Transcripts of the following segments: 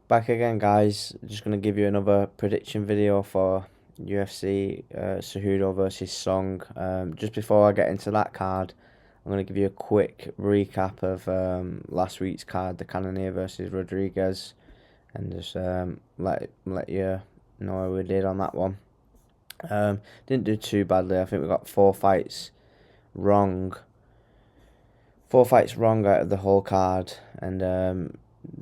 Back again, guys. Just gonna give you another prediction video for UFC Cejudo versus Song. Just before I get into that card, I'm gonna give you a quick recap of last week's card, the Cannonier versus Rodriguez, and just let you know how we did on that one. Didn't do too badly. I think we got wrong, four fights wrong out of the whole card, and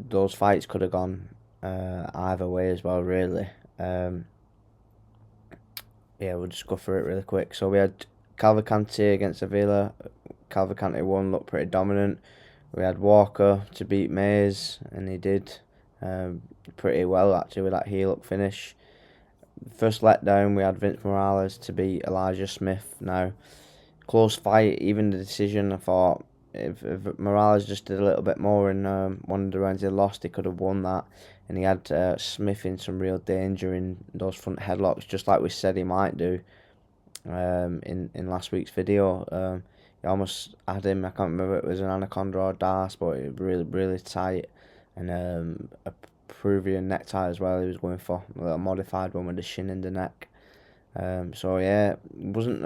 those fights could have gone either way as well, really. Yeah, we'll just go through it really quick. So we had Cavalcante against Avila. Cavalcante won, looked pretty dominant. We had Walker to beat Mays, and he did pretty well actually with that heel up finish. First letdown, we had Vince Morales to beat Elijah Smith. Now, close fight, even the decision. I thought if Morales just did a little bit more in one of the rounds he lost, he could have won that. And he had Smith in some real danger in those front headlocks, just like we said he might do in last week's video. He almost had him, I can't remember if it was an Anaconda or Darce, but it was really tight. And a Peruvian necktie as well he was going for, a little modified one with the shin in the neck. So yeah, it wasn't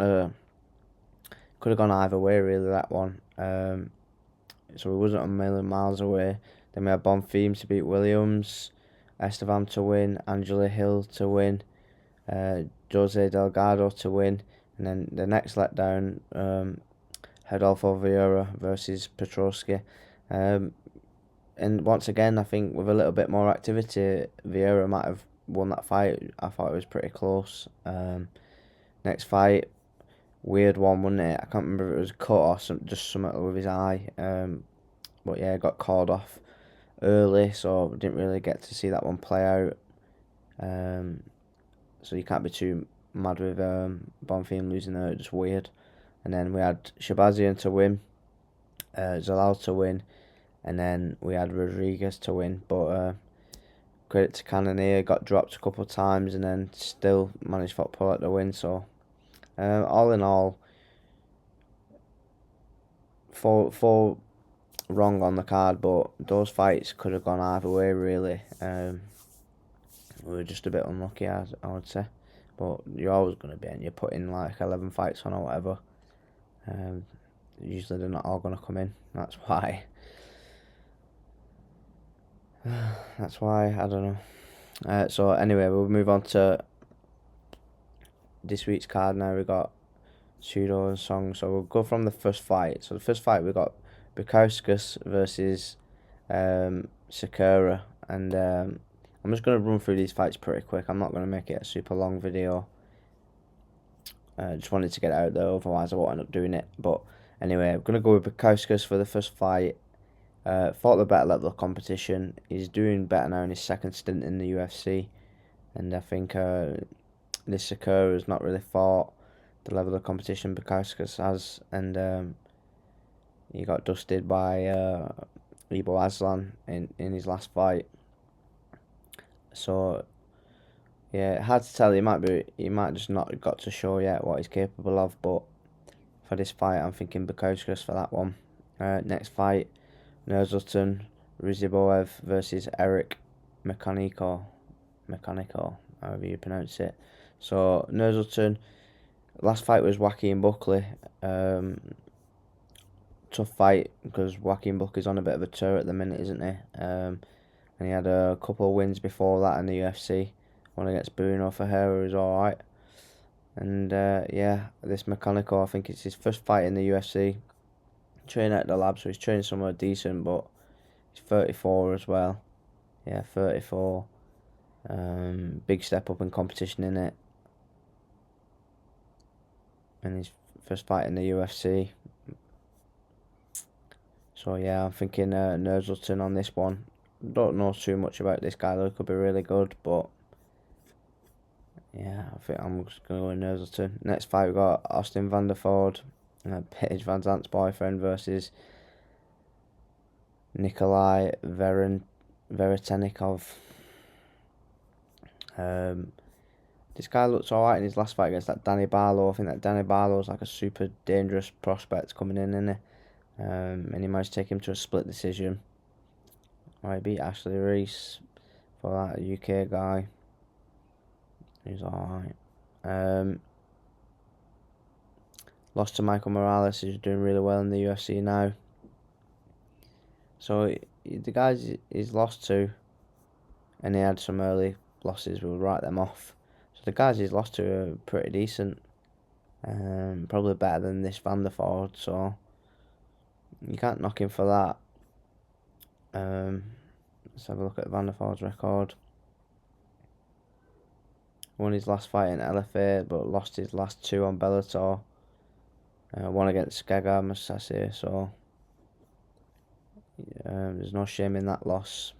could have gone either way really, that one. So it wasn't a million miles away. Then we had Bonfim to beat Williams, Estevan to win, Angela Hill to win, Jose Delgado to win, and then the next letdown, Rodolfo Vieira versus Petrosky. And once again, I think with a little bit more activity, Vieira might have won that fight. I thought it was pretty close. Next fight, weird one, wasn't it? I can't remember if it was a cut or just something with his eye. But yeah, got called off early, so didn't really get to see that one play out. So you can't be too mad with Bonfim losing there, just weird. And then we had Shabazian to win, Zalal to win, and then we had Rodriguez to win. But credit to Cannonier, got dropped a couple of times and then still managed to pull out the win. So all in all, four wrong on the card, but those fights could have gone either way really. We were just a bit unlucky, I would say, but you're always going to be, and you're putting like 11 fights on or whatever. Usually they're not all going to come in. That's why. I don't know. So anyway, we'll move on to this week's card now. We got Cejudo and Song. So we'll go from the first fight. So the first fight we got Bukauskas versus Sakura, and I'm just going to run through these fights pretty quick. I'm not going to make it a super long video. Just wanted to get it out there, otherwise I won't end up doing it. But anyway, I'm going to go with Bukauskas for the first fight. Fought the better level of competition. He's doing better now in his second stint in the UFC. And I think this Sakura has not really fought the level of competition Bukauskas has. And he got dusted by Ibo Aslan in his last fight. So yeah, hard to tell. He might just not got to show yet what he's capable of. But for this fight, I'm thinking Bukauskas for that one. Next fight, Nursultan Riziboev versus Eric Mechanico, however you pronounce it. So Nursultan, last fight was Joaquin Buckley. Tough fight because Joaquin Buckley's on a bit of a tour at the minute, isn't he? And he had a couple of wins before that in the UFC. One against Bruno Ferreira was alright. And yeah, this Mechanico, I think it's his first fight in the UFC. Training at the lab, so he's training somewhere decent, but he's 34 as well. Yeah, 34. Big step up in competition in it. And his first fight in the UFC. So yeah, I'm thinking Nursultan on this one. Don't know too much about this guy though, he could be really good, but yeah, I think I'm just going to go with Nursultan. Next fight we got Austin Vanderford, Paige Van Zant's boyfriend, versus Nikolai Veretennikov. This guy looks alright in his last fight against that Danny Barlow. I think that Danny Barlow's like a super dangerous prospect coming in, isn't he? And he managed to take him to a split decision. He beat Ashley Reese for that UK guy. He's alright. Lost to Michael Morales, who's doing really well in the UFC now. So the guys he's lost to, and he had some early losses, we'll write them off. So the guys he's lost to are pretty decent. Probably better than this Van der Voort, so you can't knock him for that. Let's have a look at Van der Voort's record. Won his last fight in LFA, but lost his last 2 on Bellator. One against Gegard Mousasi, so there's no shame in that loss.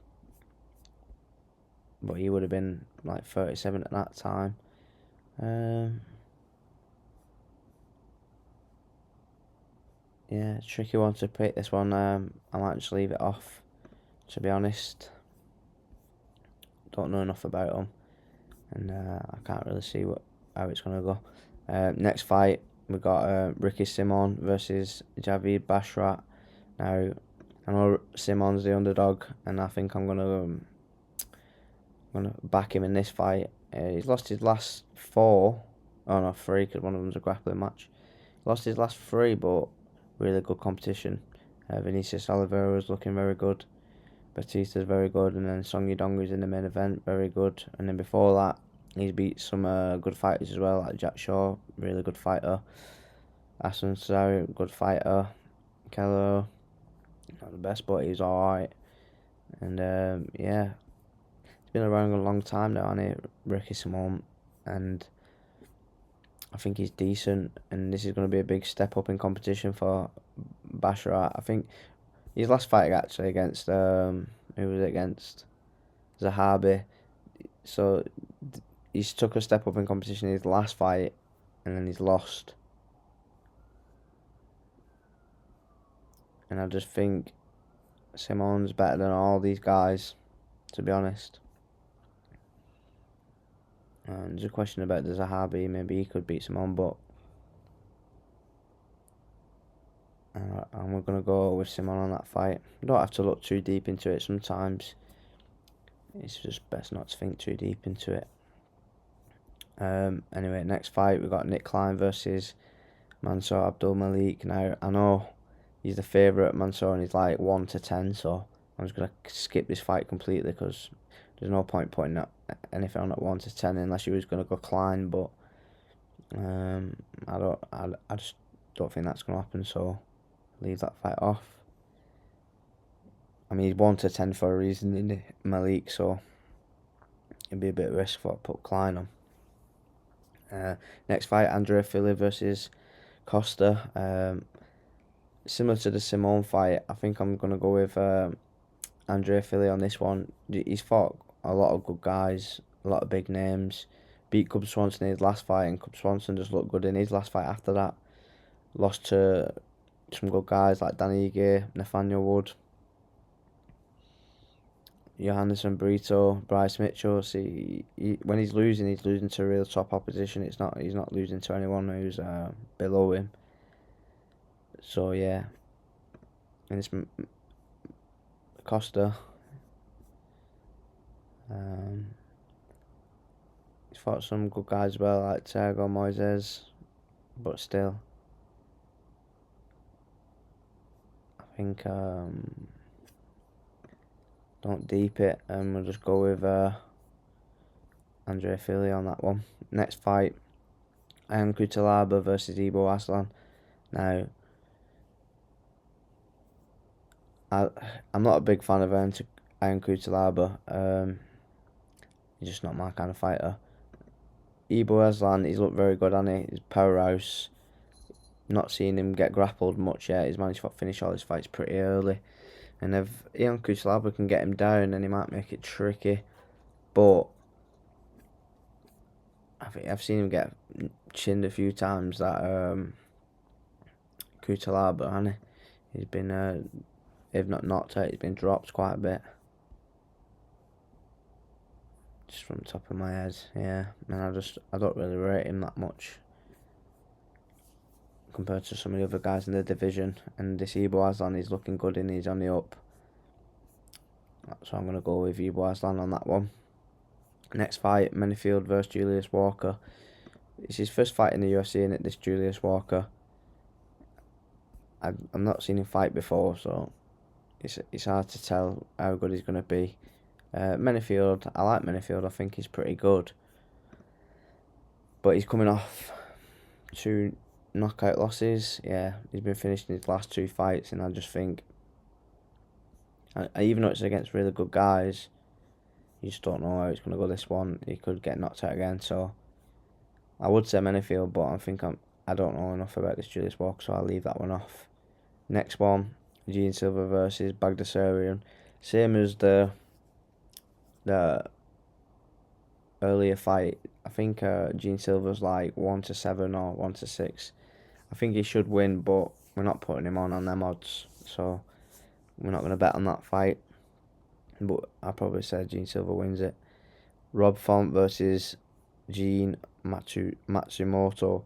But he would have been like 37 at that time. Yeah, tricky one to pick, this one. I might just leave it off, to be honest. Don't know enough about him, and I can't really see how it's going to go. Next fight, we got Ricky Simon versus Javid Bashrat. Now, I know Simon's the underdog, and I think I'm gonna back him in this fight. He's lost his last 4. Oh no, 3, because one of them's a grappling match. Lost his last 3, but really good competition. Vinicius Oliveira is looking very good. Batista's very good, and then Song Yadong's in the main event, very good. And then before that, he's beat some good fighters as well, like Jack Shaw, really good fighter. Asan Sarri, good fighter. Kello, not the best, but he's alright. And yeah, he's been around a long time now, hasn't he, Ricky Simon? And I think he's decent, and this is going to be a big step up in competition for Bashar. I think his last fight actually against who was it against? Zahabi. So he's took a step up in competition in his last fight, and then he's lost. And I just think Simon's better than all these guys, to be honest. There's a question about the Zahabi. Maybe he could beat Simon, but I'm going to go with Simon on that fight. You don't have to look too deep into it sometimes. It's just best not to think too deep into it. Anyway, next fight, we've got Nick Klein versus Mansour Abdul Malik. Now, I know he's the favourite, Mansour, and he's like 1-10, so I'm just going to skip this fight completely because there's no point putting anything on at 1-10 unless you was going to go Klein, but I just don't think that's going to happen, so leave that fight off. I mean, he's 1-10 for a reason, isn't he, Malik, so it'd be a bit of risk for I put Klein on. Next fight, Andrea Fili versus Costa. Similar to the Simone fight, I think I'm going to go with Andrea Fili on this one. He's fought a lot of good guys, a lot of big names. Beat Cub Swanson in his last fight, and Cub Swanson just looked good in his last fight after that. Lost to some good guys like Danny Ige, Nathaniel Wood, Johannes Brito, Bryce Mitchell. See, when he's losing to real top opposition. He's not losing to anyone who's below him. So yeah, and it's Costa. He's fought some good guys as well, like Thiago Moises, but still, I think don't deep it, and we'll just go with Andrea Fili on that one. Next fight, Ayhan Kutalaba versus Ibo Aslan. Now, I'm not a big fan of Ayhan Kutalaba. He's just not my kind of fighter. Ibo Aslan, he's looked very good, hasn't he? He's powerhouse. Not seen him get grappled much yet. He's managed to finish all his fights pretty early. And if Ayhan Kutalaba can get him down, then he might make it tricky. But I think I've seen him get chinned a few times, that Kutalaba, hasn't he? He's been, if not knocked out, he's been dropped quite a bit. Just from the top of my head, yeah. And I don't really rate him that much compared to some of the other guys in the division. And this Ibo Aslan, he's looking good and he's on the up. So I'm going to go with Ibo Aslan on that one. Next fight, Menifield versus Julius Walker. It's his first fight in the UFC, and this Julius Walker. I've not seen him fight before, so it's hard to tell how good he's going to be. Menifield, I like Menifield. I think he's pretty good, but he's coming off 2 knockout losses. Yeah, he's been finishing his last 2 fights, and I just think, even though it's against really good guys, you just don't know how it's going to go this one. He could get knocked out again, so I would say Menifield, but I don't know enough about this Julius Walker, so I'll leave that one off. Next one, Gene Silva versus Bagdasarian. Same as the earlier fight. I think Gene Silva's like 1-7 or 1-6. I think he should win, but we're not putting him on them odds, so we're not going to bet on that fight. But I probably said Gene Silva wins it. Rob Font versus Gene Matsumoto.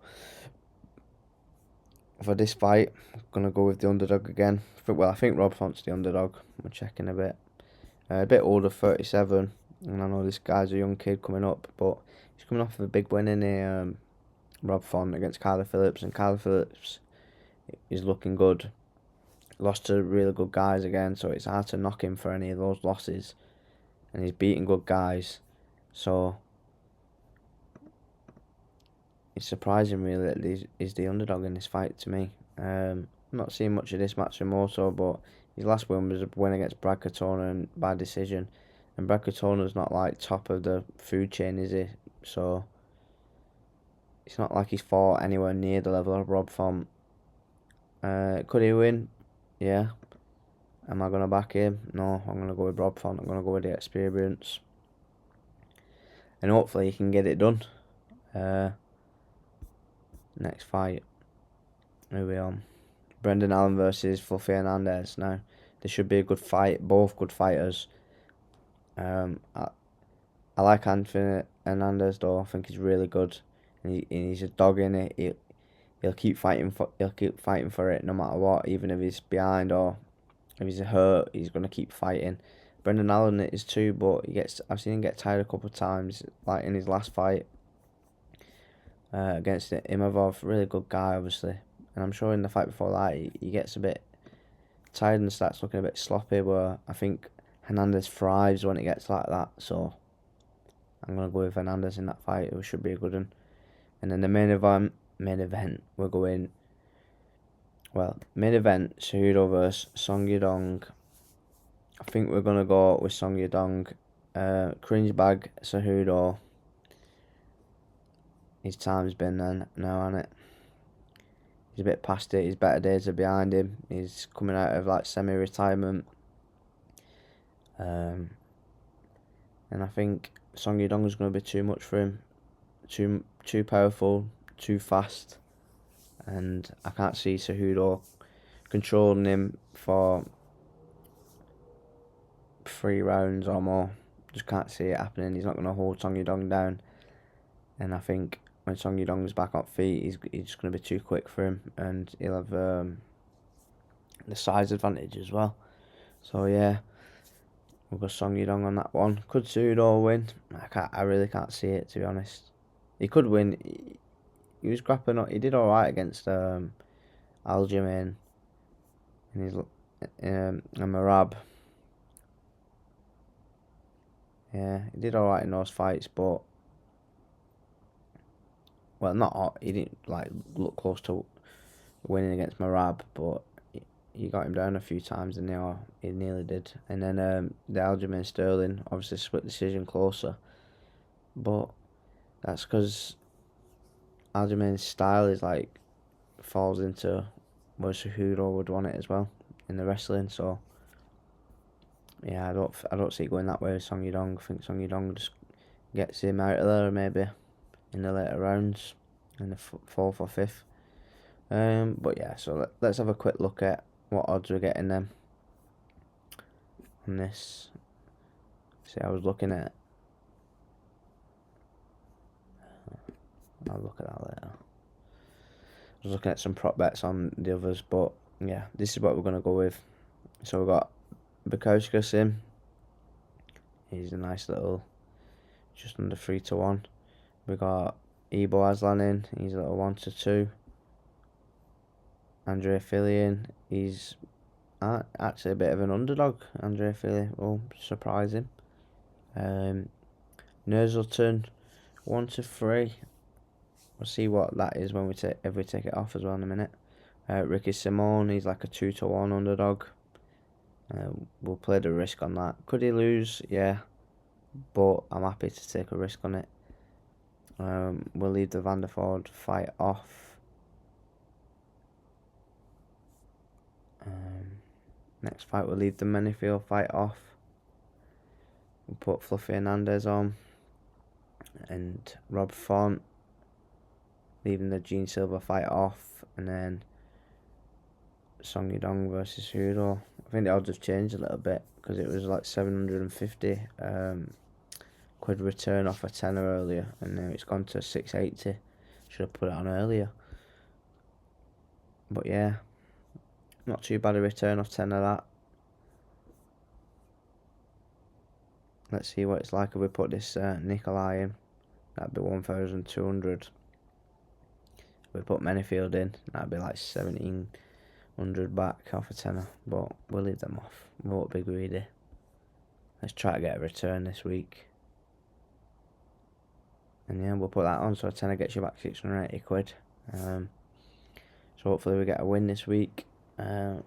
For this fight, I'm going to go with the underdog again. Well, I think Rob Font's the underdog. I'm checking a bit older, 37. And I know this guy's a young kid coming up, but he's coming off of a big win in the Rob Font against Kyler Phillips. And Kyler Phillips is looking good. Lost to really good guys again, so it's hard to knock him for any of those losses. And he's beating good guys. So it's surprising really that he's the underdog in this fight to me. I'm not seeing much of this Matsumoto, but his last win was a win against Brad Katona by decision. And Brad Katona's not like top of the food chain, is he? So it's not like he's fought anywhere near the level of Rob Font. Could he win? Yeah. Am I going to back him? No, I'm going to go with Rob Font. I'm going to go with the experience. And hopefully he can get it done. Next fight. Who are we on? Brendan Allen versus Fluffy Hernandez. Now, this should be a good fight. Both good fighters. I like Anthony Hernandez though. I think he's really good, and he's a dog in it. He'll keep fighting for it no matter what, even if he's behind or if he's hurt. He's gonna keep fighting. Brendan Allen is too, but I've seen him get tired a couple of times, like in his last fight against Imavov. Really good guy, obviously, and I'm sure in the fight before that he gets a bit tired and starts looking a bit sloppy. Where I think Hernandez thrives when it gets like that, so I'm going to go with Hernandez in that fight. It should be a good one. And then the main event, we're going, main event, Cejudo versus Song Yadong. I think we're going to go with Song Yadong. Cringe bag, Cejudo. His time's been then, now, hasn't it? He's a bit past it, his better days are behind him. He's coming out of like semi-retirement. And I think Song Yadong is going to be too much for him. Too powerful, too fast. And I can't see Cejudo controlling him for 3 rounds or more. Just can't see it happening. He's not going to hold Song Yadong down. And I think when Song Yadong's back on feet, he's just going to be too quick for him. And he'll have the size advantage as well. So yeah. We'll go Song Yadong on that one. Could Cejudo win? I really can't see it, to be honest. He could win. He was grappling up. He did alright against Aljamain and his and Marab. Yeah, he did alright in those fights, but he didn't like look close to winning against Marab, but he got him down a few times, and he nearly did. And then the Aljamain Sterling, obviously split decision closer, but that's because Aljamain's style is like falls into where Cejudo would want it as well in the wrestling. So yeah, I don't see it going that way with Song Yadong. I think Song Yadong just gets him out of there maybe in the later rounds, in the 4th or 5th. But yeah, so let's have a quick look at what odds we're getting them on this. See, I was looking at. I'll look at that later. I was looking at some prop bets on the others, but yeah, this is what we're gonna go with. So we've got Bukowski Sim, He's a nice little, just under 3-1. We got Ebo Aslan in. He's a little 1-2. Andre Fillion, he's actually a bit of an underdog. Andre Fillion will surprise him. Nurzleton, 1-3. We'll see what that is when we take it off as well in a minute. Ricky Simone, he's like a 2-1 underdog. We'll play the risk on that. Could he lose? Yeah, but I'm happy to take a risk on it. We'll leave the Vanderford fight off. Next fight, we'll leave the Menifield fight off. We'll put Fluffy Hernandez on. And Rob Font, leaving the Gene Silver fight off. And then Song Yudong versus Cejudo. I think the odds have changed a little bit because it was like 750 quid return off a tenner earlier, and now it's gone to 680. Should have put it on earlier. But yeah, not too bad a return off 10 of that. Let's see what it's like if we put this Nikolai in. That'd be 1,200. If we put Menifield in, that'd be like 1,700 back off a tenner. But we'll leave them off. We won't be greedy. Let's try to get a return this week. And yeah, we'll put that on, so a tenner gets you back 680 quid. So hopefully we get a win this week. Let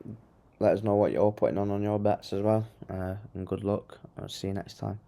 us know what you're putting on your bets as well. And good luck. I'll see you next time.